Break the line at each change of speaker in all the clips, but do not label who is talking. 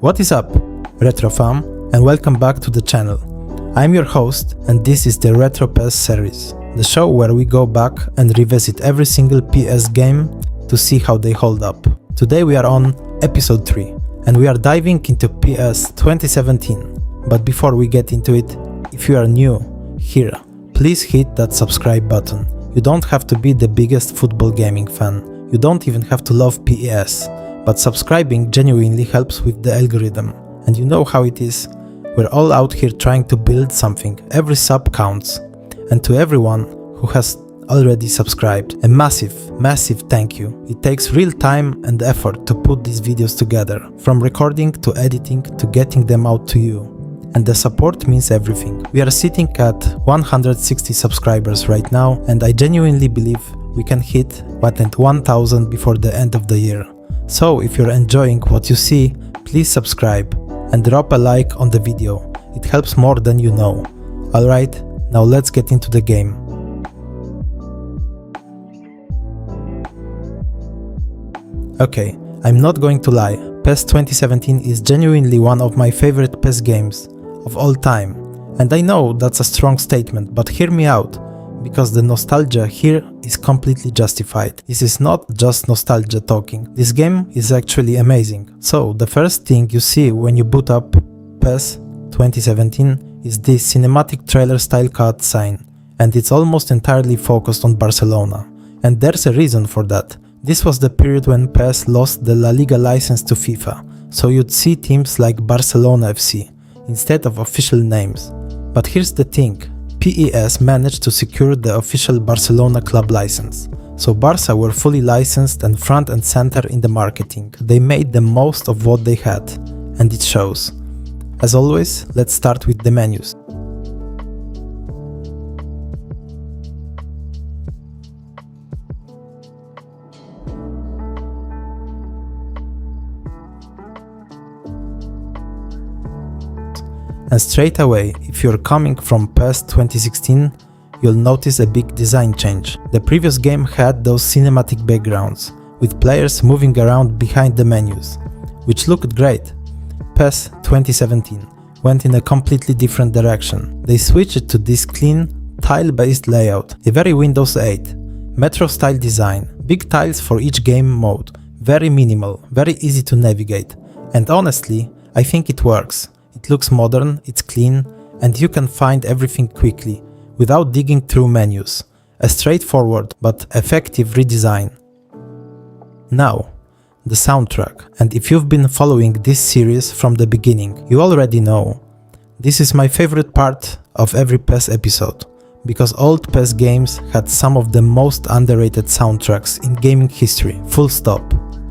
What is up, Retro fam, and welcome back to the channel. I'm your host, and this is the Retro-PES Series, the show where we go back and revisit every single PS game to see how they hold up. Today we are on episode 3, and we are diving into PS 2017. But before we get into it, if you are new here, please hit that subscribe button. You don't have to be the biggest football gaming fan. You don't even have to love PES. But subscribing genuinely helps with the algorithm. And you know how it is. We're all out here trying to build something. Every sub counts. And to everyone who has already subscribed, a massive thank you. It takes real time and effort to put these videos together, from recording to editing to getting them out to you. And the support means everything. We are sitting at 160 subscribers right now, and I genuinely believe we can hit 1,000 before the end of the year. So if you're enjoying what you see, please subscribe and drop a like on the video. It helps more than you know. Alright, now let's get into the game. Okay, I'm not going to lie, PES 2017 is genuinely one of my favorite PES games of all time. And I know that's a strong statement, but hear me out, because the nostalgia here is completely justified. This is not just nostalgia talking. This game is actually amazing. So, the first thing you see when you boot up PES 2017 is this cinematic trailer style cutscene, and it's almost entirely focused on Barcelona. And there's a reason for that. This was the period when PES lost the La Liga license to FIFA, so you'd see teams like Barcelona FC instead of official names. But here's the thing. PES managed to secure the official Barcelona club license. So Barca were fully licensed and front and center in the marketing. They made the most of what they had, and it shows. As always, let's start with the menus. And straight away, if you're coming from PES 2016, you'll notice a big design change. The previous game had those cinematic backgrounds, with players moving around behind the menus, which looked great. PES 2017 went in a completely different direction. They switched to this clean, tile-based layout, a very Windows 8, Metro-style design, big tiles for each game mode, very minimal, very easy to navigate, and honestly, I think it works. It looks modern, it's clean, and you can find everything quickly, without digging through menus. A straightforward but effective redesign. Now, the soundtrack. And if you've been following this series from the beginning, you already know. This is my favorite part of every PES episode, because old PES games had some of the most underrated soundtracks in gaming history, full stop.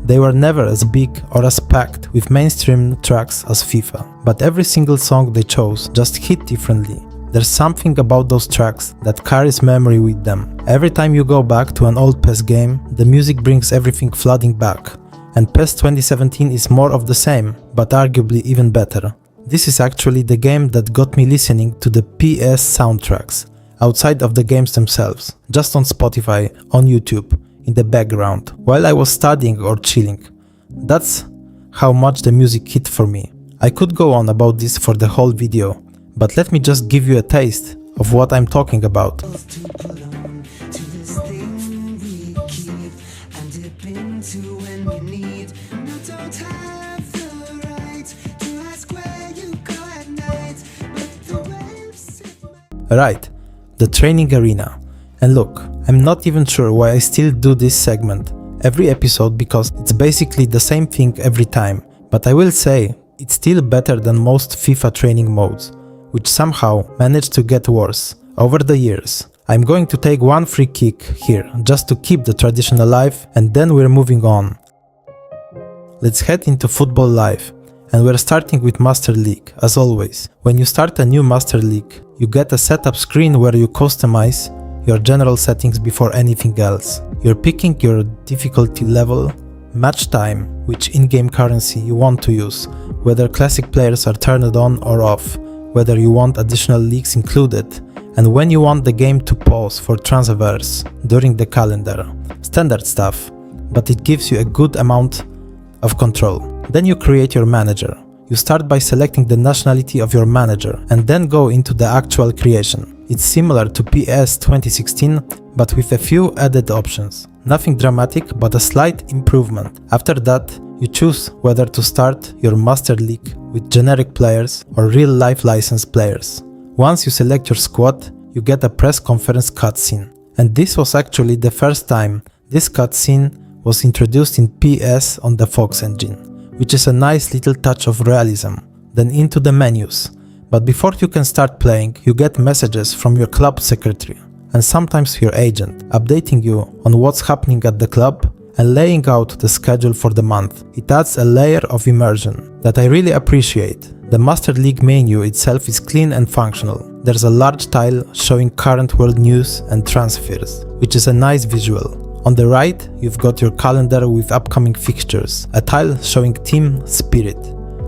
They were never as big or as packed with mainstream tracks as FIFA, but every single song they chose just hit differently. There's something about those tracks that carries memory with them. Every time you go back to an old PES game, the music brings everything flooding back. And PES 2017 is more of the same, but arguably even better. This is actually the game that got me listening to the PES soundtracks, outside of the games themselves, just on Spotify, on YouTube, in the background, while I was studying or chilling. That's how much the music hit for me. I could go on about this for the whole video, but let me just give you a taste of what I'm talking about. Right, the training arena. And look, I'm not even sure why I still do this segment every episode, because it's basically the same thing every time, but I will say it's still better than most FIFA training modes, which somehow managed to get worse over the years. I'm going to take one free kick here, just to keep the tradition alive, and then we're moving on. Let's head into Football Live, and we're starting with Master League, as always. When you start a new Master League, you get a setup screen where you customize your general settings before anything else. You're picking your difficulty level, match time, which in-game currency you want to use, whether classic players are turned on or off, whether you want additional leagues included, and when you want the game to pause for transfers during the calendar. Standard stuff, but it gives you a good amount of control. Then you create your manager. You start by selecting the nationality of your manager and then go into the actual creation. It's similar to PES 2016, but with a few added options. Nothing dramatic, but a slight improvement. After that, you choose whether to start your Master League with generic players or real-life licensed players. Once you select your squad, you get a press conference cutscene. And this was actually the first time this cutscene was introduced in PES on the Fox engine, which is a nice little touch of realism. Then into the menus. But before you can start playing, you get messages from your club secretary and sometimes your agent, updating you on what's happening at the club and laying out the schedule for the month. It adds a layer of immersion that I really appreciate. The Master League menu itself is clean and functional. There's a large tile showing current world news and transfers, which is a nice visual. On the right, you've got your calendar with upcoming fixtures, a tile showing team spirit,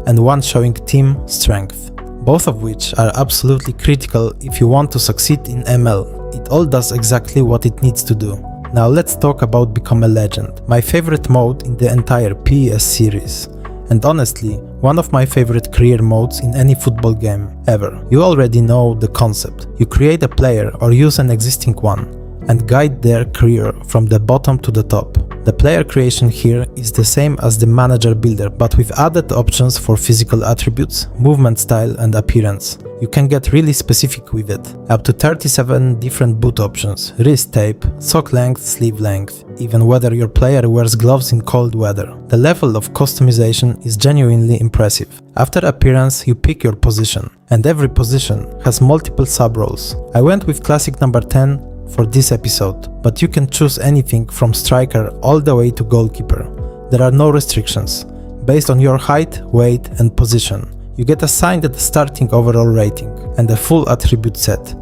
and one showing team strength, both of which are absolutely critical if you want to succeed in ML. It all does exactly what it needs to do. Now let's talk about Become a Legend, my favorite mode in the entire PES series. And honestly, one of my favorite career modes in any football game ever. You already know the concept. You create a player or use an existing one and guide their career from the bottom to the top. The player creation here is the same as the manager builder, but with added options for physical attributes, movement style and appearance. You can get really specific with it. Up to 37 different boot options, wrist tape, sock length, sleeve length, even whether your player wears gloves in cold weather. The level of customization is genuinely impressive. After appearance, you pick your position, and every position has multiple sub-roles. I went with classic number 10 for this episode, but you can choose anything from striker all the way to goalkeeper. There are no restrictions. Based on your height, weight and position, you get assigned the starting overall rating and a full attribute set,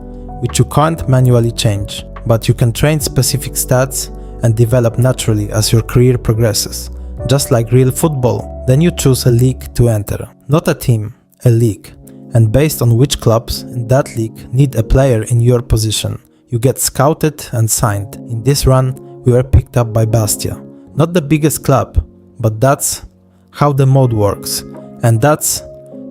which you can't manually change, but you can train specific stats and develop naturally as your career progresses. Just like real football, then you choose a league to enter. Not a team, a league. And based on which clubs in that league need a player in your position, you get scouted and signed. In this run, we were picked up by Bastia. Not the biggest club, but that's how the mode works. And that's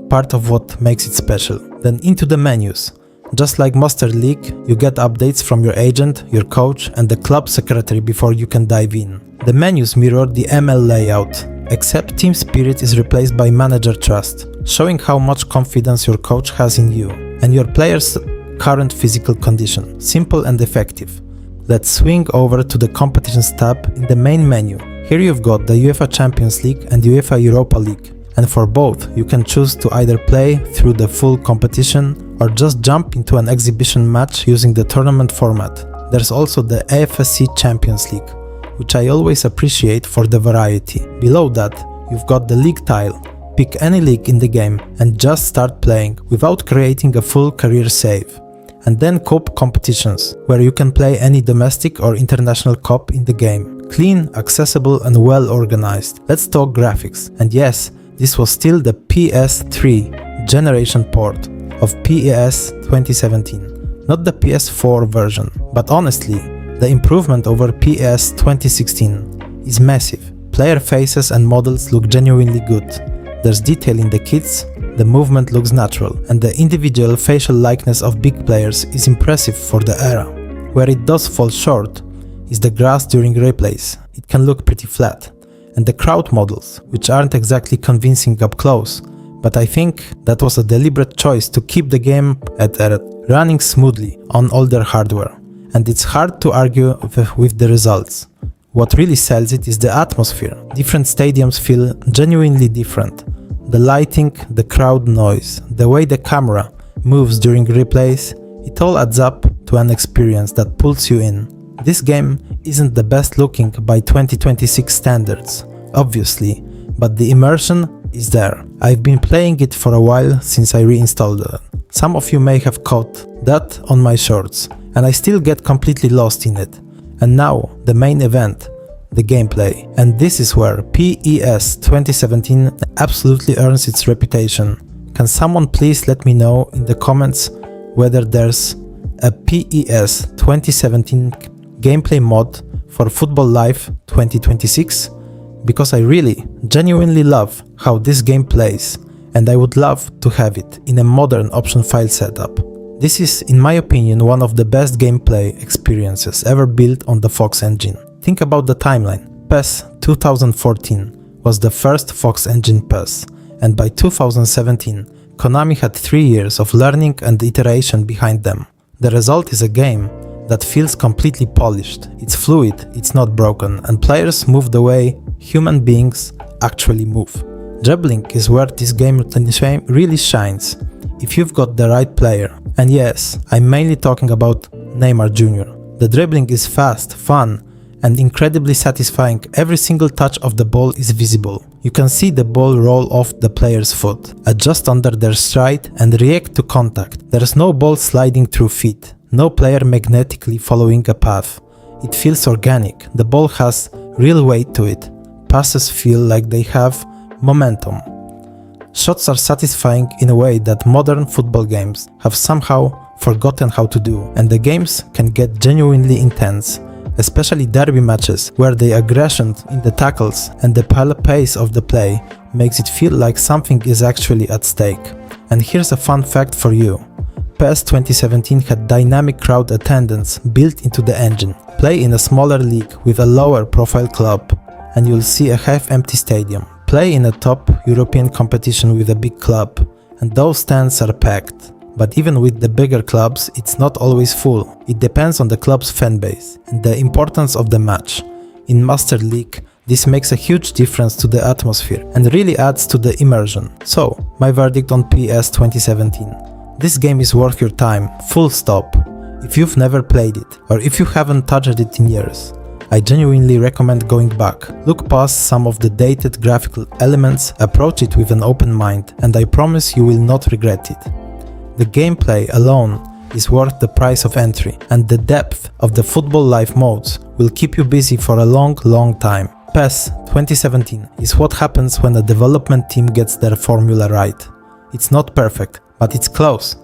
part of what makes it special. Then into the menus. Just like Master League, you get updates from your agent, your coach and the club secretary before you can dive in. The menus mirror the ML layout, except Team Spirit is replaced by Manager Trust, showing how much confidence your coach has in you and your player's current physical condition. Simple and effective. Let's swing over to the competitions tab in the main menu. Here you've got the UEFA Champions League and UEFA Europa League. And for both, you can choose to either play through the full competition or just jump into an exhibition match using the tournament format. There's also the AFSC Champions League, which I always appreciate for the variety. Below that, you've got the league tile. Pick any league in the game and just start playing without creating a full career save. And then Cup competitions, where you can play any domestic or international cup in the game. Clean, accessible and well organized. Let's talk graphics. And yes, this was still the PS3 generation port of PES 2017, not the PS4 version. But honestly, the improvement over PES 2016 is massive. Player faces and models look genuinely good. There's detail in the kits, the movement looks natural, and the individual facial likeness of big players is impressive for the era. Where it does fall short is the grass during replays. It can look pretty flat. And the crowd models, which aren't exactly convincing up close, but I think that was a deliberate choice to keep the game at running smoothly on older hardware. And it's hard to argue with the results. What really sells it is the atmosphere. Different stadiums feel genuinely different. The lighting, the crowd noise, the way the camera moves during replays, it all adds up to an experience that pulls you in. This game isn't the best looking by 2026 standards, obviously, but the immersion is there. I've been playing it for a while since I reinstalled it. Some of you may have caught that on my shorts, and I still get completely lost in it. And now, the main event, the gameplay. And this is where PES 2017 absolutely earns its reputation. Can someone please let me know in the comments whether there's a PES 2017 gameplay mod for Football Live 2026? Because I really, genuinely love how this game plays, and I would love to have it in a modern option file setup. This is, in my opinion, one of the best gameplay experiences ever built on the Fox engine. Think about the timeline. PES 2014 was the first Fox engine PES, and by 2017, Konami had 3 years of learning and iteration behind them. The result is a game that feels completely polished. It's fluid, it's not broken, and players move the way human beings actually move. Dribbling is where this game really shines, if you've got the right player. And yes, I'm mainly talking about Neymar Jr. The dribbling is fast, fun, and incredibly satisfying. Every single touch of the ball is visible. You can see the ball roll off the player's foot, adjust under their stride, and react to contact. There's no ball sliding through feet, no player magnetically following a path. It feels organic, the ball has real weight to it. Passes feel like they have momentum. Shots are satisfying in a way that modern football games have somehow forgotten how to do, and the games can get genuinely intense, especially derby matches where the aggression in the tackles and the pace of the play makes it feel like something is actually at stake. And here's a fun fact for you. PES 2017 had dynamic crowd attendance built into the engine. Play in a smaller league with a lower profile club and you'll see a half-empty stadium. Play in a top European competition with a big club and those stands are packed. But even with the bigger clubs, it's not always full. It depends on the club's fanbase and the importance of the match. In Master League, this makes a huge difference to the atmosphere and really adds to the immersion. So, my verdict on PES 2017. This game is worth your time, full stop. If you've never played it, or if you haven't touched it in years, I genuinely recommend going back. Look past some of the dated graphical elements, approach it with an open mind, and I promise you will not regret it. The gameplay alone is worth the price of entry, and the depth of the football life modes will keep you busy for a long time. PES 2017 is what happens when a development team gets their formula right. It's not perfect, but it's close.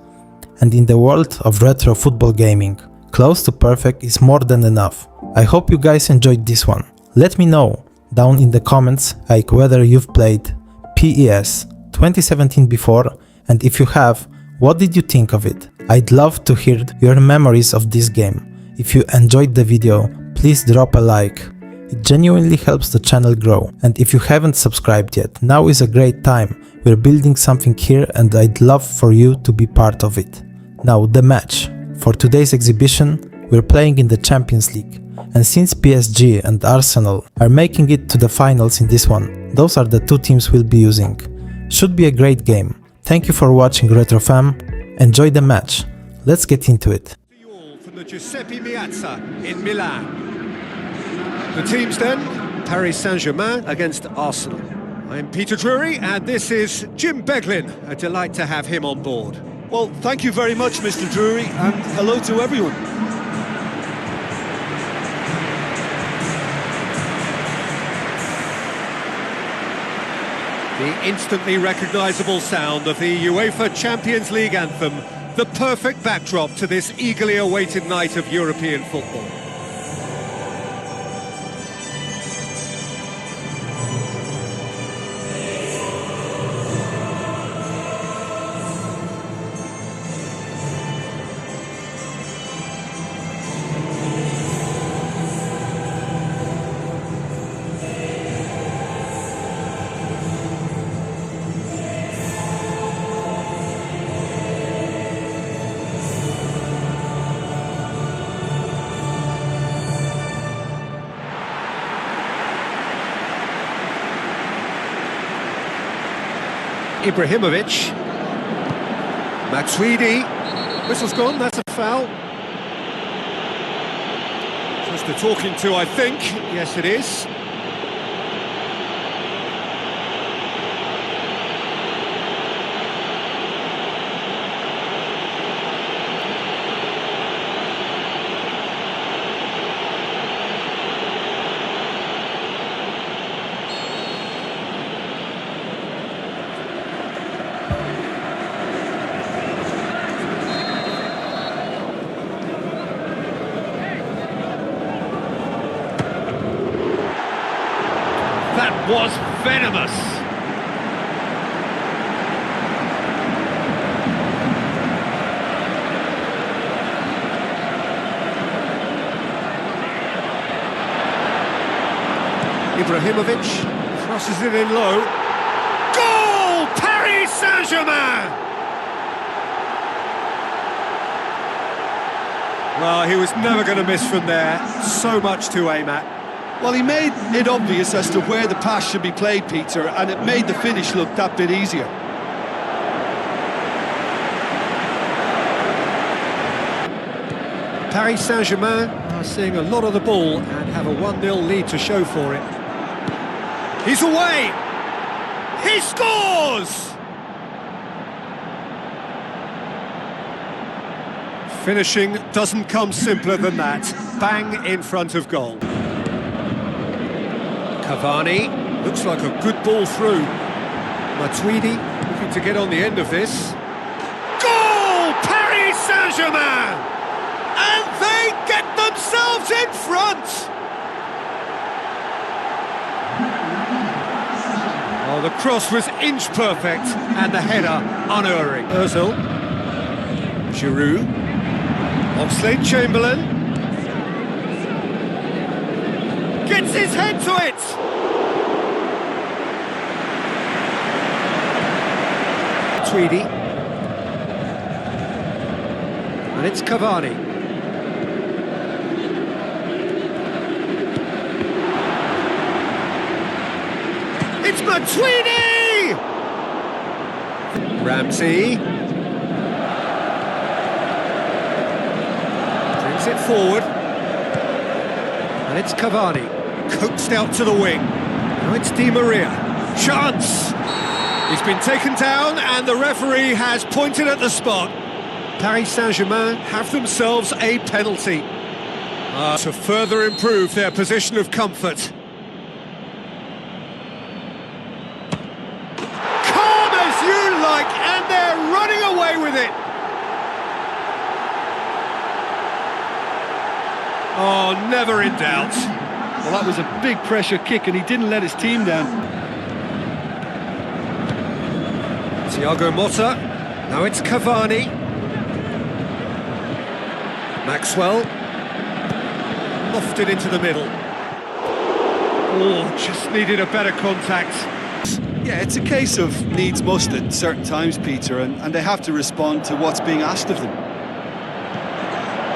And in the world of retro football gaming, close to perfect is more than enough. I hope you guys enjoyed this one. Let me know down in the comments like whether you've played PES 2017 before, and if you have, what did you think of it? I'd love to hear your memories of this game. If you enjoyed the video, please drop a like. It genuinely helps the channel grow. And if you haven't subscribed yet, now is a great time. We're building something here and I'd love for you to be part of it. Now the match. For today's exhibition, we're playing in the Champions League. And since PSG and Arsenal are making it to the finals in this one, those are the two teams we'll be using. Should be a great game. Thank you for watching Retro-Fam. Enjoy the match. Let's get into it.
From the Giuseppe Meazza in Milan. The teams then, Paris Saint-Germain against Arsenal. I'm Peter Drury and this is Jim Beglin. A delight to have him on board.
Well, thank you very much, Mr. Drury, and hello to everyone.
The instantly recognisable sound of the UEFA Champions League anthem, the perfect backdrop to this eagerly awaited night of European football. Ibrahimovic, Matuidi, whistle's gone, that's a foul. Just a talking to, I think, yes it is. That was venomous. Ibrahimovic crosses it in low. Goal! Paris Saint-Germain! Well, he was never going to miss from there. So much to aim at.
Well, he made it obvious as to where the pass should be played, Peter, and it made the finish look that bit easier.
Paris Saint-Germain are seeing a lot of the ball and have a 1-0 lead to show for it. He's away! He scores! Finishing doesn't come simpler than that. Bang in front of goal. Cavani, looks like a good ball through. Matuidi looking to get on the end of this. Goal! Paris Saint-Germain! And they get themselves in front! Oh, the cross was inch perfect and the header unerring. Ozil, Giroud, Oxlade-Chamberlain gets his head to it! Tweedy. And it's Cavani. It's Matuidi! Ramsey. Brings it forward. And it's Cavani. Coaxed out to the wing. Now it's Di Maria. Chance! He's been taken down and the referee has pointed at the spot. Paris Saint-Germain have themselves a penalty to further improve their position of comfort. Calm as you like, and they're running away with it. Oh, never in doubt.
Well, that was a big pressure kick and he didn't let his team down.
Thiago Motta, now it's Cavani. Maxwell, lofted into the middle. Oh, just needed a better contact.
Yeah, it's a case of needs must at certain times, Peter, and they have to respond to what's being asked of them.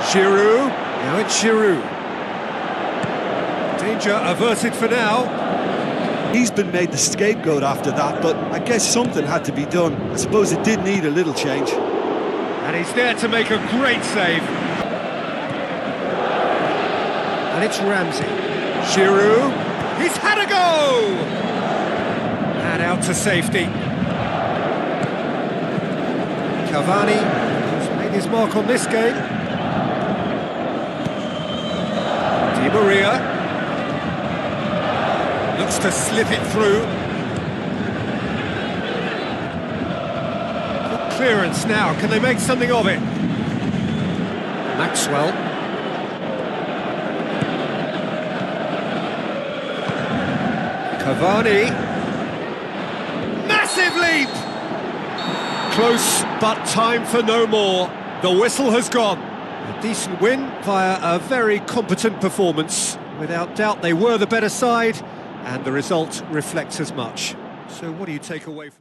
Giroud, now it's Giroud. Danger averted for now.
He's been made the scapegoat after that, but I guess something had to be done. I suppose it did need a little change.
And he's there to make a great save. And it's Ramsey. Giroud, he's had a go! And out to safety. Cavani has made his mark on this game. Di Maria looks to slip it through. Good clearance now. Can they make something of it? Maxwell. Cavani. Massive leap! Close, but time for no more. The whistle has gone. A decent win via a very competent performance. Without doubt, they were the better side, and the result reflects as much. So what do you take away from